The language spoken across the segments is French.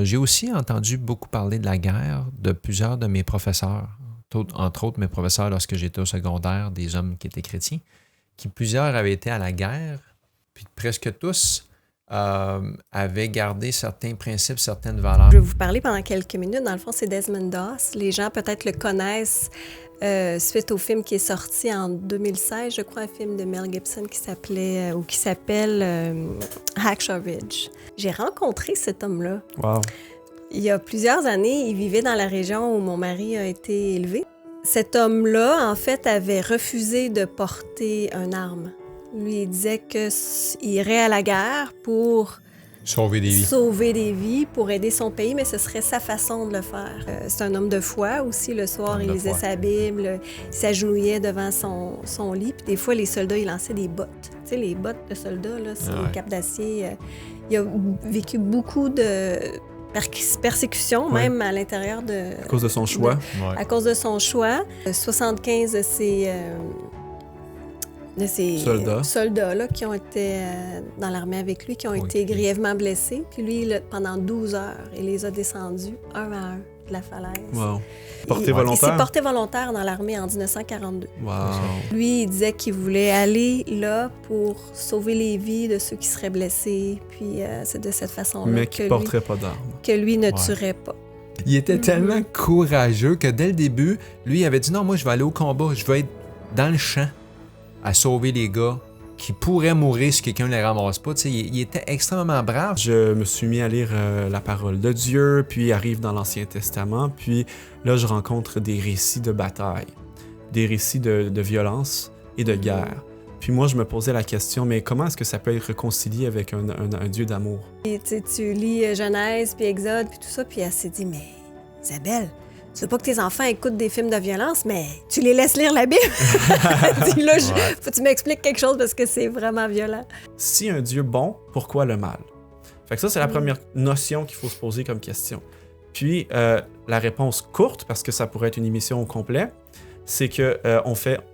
J'ai aussi entendu beaucoup parler de la guerre de plusieurs de mes professeurs, entre autres mes professeurs lorsque j'étais au secondaire, des hommes qui étaient chrétiens, qui plusieurs avaient été à la guerre, puis presque tous avaient gardé certains principes, certaines valeurs. Je vais vous parler pendant quelques minutes. Dans le fond, c'est Desmond Doss. Les gens peut-être le connaissent suite au film qui est sorti en 2016, je crois, un film de Mel Gibson qui s'appelle Hacksaw Ridge. J'ai rencontré cet homme-là. Wow. Il y a plusieurs années, il vivait dans la région où mon mari a été élevé. Cet homme-là, en fait, avait refusé de porter une arme. Lui, il disait qu'il irait à la guerre pour sauver des vies, pour aider son pays, mais ce serait sa façon de le faire. C'est un homme de foi aussi. Le soir, il lisait sa Bible, il s'agenouillait devant son lit. Puis des fois, les soldats, ils lançaient des bottes. Tu sais, les bottes de soldats, là, c'est des capes d'acier. Il a vécu beaucoup de persécutions, même à l'intérieur de... À cause de son choix. À cause de son choix. 75 de ces soldats-là qui ont été dans l'armée avec lui, qui ont été grièvement blessés. Puis lui, pendant 12 heures, il les a descendus un à un de la falaise. Wow. Il s'est porté volontaire dans l'armée en 1942. Wow. Lui, il disait qu'il voulait aller là pour sauver les vies de ceux qui seraient blessés. Puis c'est de cette façon-là mais qui ne porterait pas d'armes. Que lui ne tuerait pas. Il était tellement courageux que dès le début, lui, il avait dit « Non, moi, je vais aller au combat. Je vais être dans le champ à sauver les gars qui pourraient mourir si quelqu'un ne les ramasse pas. » Il était extrêmement brave. Je me suis mis à lire la parole de Dieu, puis arrive dans l'Ancien Testament, puis là, je rencontre des récits de bataille, des récits de violence et de guerre. Puis moi, je me posais la question, mais comment est-ce que ça peut être réconcilié avec un Dieu d'amour? Et tu lis Genèse, puis Exode, puis tout ça, puis elle s'est dit, mais Isabelle, tu veux pas que tes enfants écoutent des films de violence, mais tu les laisses lire la Bible. Dis là, faut que tu m'expliques quelque chose parce que c'est vraiment violent. Si un Dieu bon, pourquoi le mal? Fait que ça, c'est la première notion qu'il faut se poser comme question. Puis, la réponse courte, parce que ça pourrait être une émission au complet, c'est que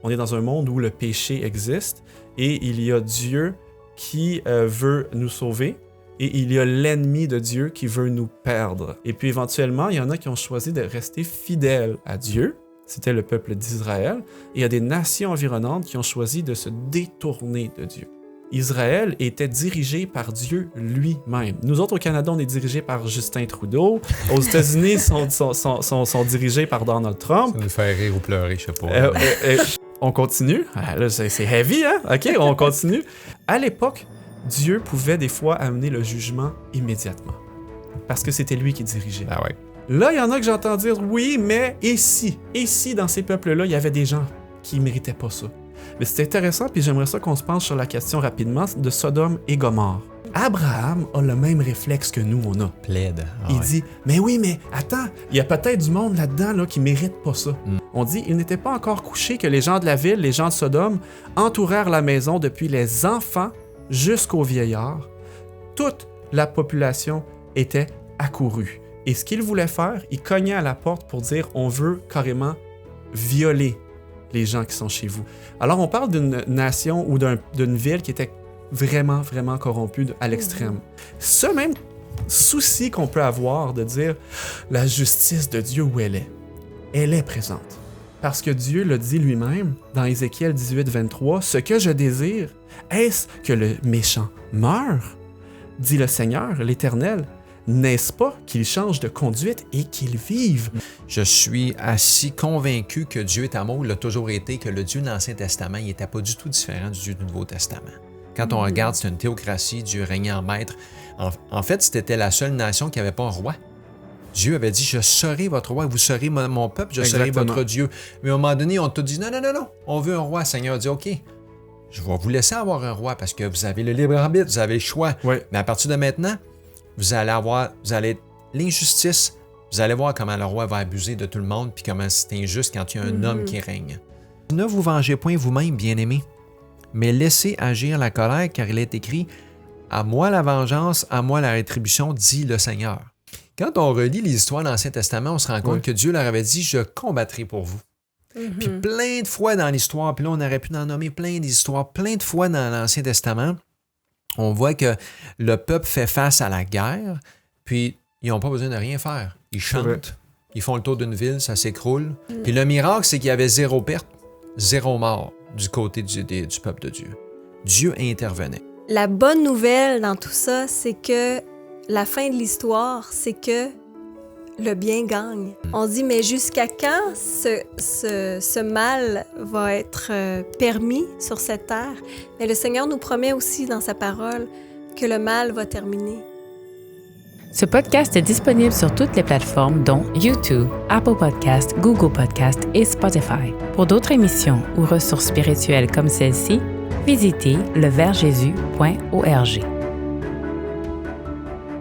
on est dans un monde où le péché existe et il y a Dieu qui veut nous sauver. Et il y a l'ennemi de Dieu qui veut nous perdre. Et puis éventuellement, il y en a qui ont choisi de rester fidèles à Dieu. C'était le peuple d'Israël. Et il y a des nations environnantes qui ont choisi de se détourner de Dieu. Israël était dirigé par Dieu lui-même. Nous autres, au Canada, on est dirigés par Justin Trudeau. Aux États-Unis, sont dirigés par Donald Trump. Ça nous fait rire ou pleurer, je sais pas. On continue. Là, c'est heavy, hein? OK, on continue. À l'époque, Dieu pouvait des fois amener le jugement immédiatement. Parce que c'était lui qui dirigeait. Ah ouais. Là, il y en a que j'entends dire, oui, mais et si dans ces peuples-là, il y avait des gens qui ne méritaient pas ça? Mais c'est intéressant, puis j'aimerais ça qu'on se penche sur la question rapidement de Sodome et Gomorrhe. Abraham a le même réflexe que nous, on a. Plaide. Il dit, mais oui, mais attends, il y a peut-être du monde là-dedans là, qui ne mérite pas ça. On dit, il n'était pas encore couché que les gens de la ville, les gens de Sodome, entourèrent la maison depuis les enfants jusqu'aux vieillards. Toute la population était accourue. Et ce qu'il voulait faire, il cognait à la porte pour dire « on veut carrément violer les gens qui sont chez vous ». Alors on parle d'une nation ou d'une ville qui était vraiment, vraiment corrompue à l'extrême. Ce même souci qu'on peut avoir de dire « la justice de Dieu, où elle est présente ». Parce que Dieu l'a dit lui-même dans Ézéchiel 18-23, « ce que je désire, est-ce que le méchant meure? Dit le Seigneur, l'Éternel. N'est-ce pas qu'il change de conduite et qu'il vive? » Je suis assez convaincu que Dieu est amour, il a toujours été, que le Dieu de l'Ancien Testament, il n'était pas du tout différent du Dieu du Nouveau Testament. Quand on regarde, c'est une théocratie, Dieu régnait en maître. En fait, c'était la seule nation qui n'avait pas un roi. Dieu avait dit, je serai votre roi, vous serez mon peuple, je serai votre Dieu. Mais à un moment donné, on t'a dit, non, on veut un roi. Le Seigneur a dit, OK, je vais vous laisser avoir un roi parce que vous avez le libre arbitre, vous avez le choix. Oui. Mais à partir de maintenant, vous allez l'injustice, vous allez voir comment le roi va abuser de tout le monde puis comment c'est injuste quand il y a un homme qui règne. Ne vous vengez point vous-même, bien-aimés, mais laissez agir la colère, car il est écrit « À moi la vengeance, à moi la rétribution, dit le Seigneur. » Quand on relit les histoires de l'Ancien Testament, on se rend compte que Dieu leur avait dit « Je combattrai pour vous ». Puis plein de fois dans l'histoire, puis là on aurait pu en nommer plein d'histoires, plein de fois dans l'Ancien Testament, on voit que le peuple fait face à la guerre, puis ils n'ont pas besoin de rien faire. Ils C'est vrai. chantent, ils font le tour d'une ville, ça s'écroule. Puis le miracle, c'est qu'il y avait 0 perte, 0 mort du côté du peuple de Dieu. Dieu intervenait. La bonne nouvelle dans tout ça, c'est que la fin de l'histoire, c'est que le bien gagne. On dit, mais jusqu'à quand ce mal va être permis sur cette terre? Mais le Seigneur nous promet aussi dans sa parole que le mal va terminer. Ce podcast est disponible sur toutes les plateformes dont YouTube, Apple Podcasts, Google Podcasts et Spotify. Pour d'autres émissions ou ressources spirituelles comme celle-ci, visitez leversjésus.org.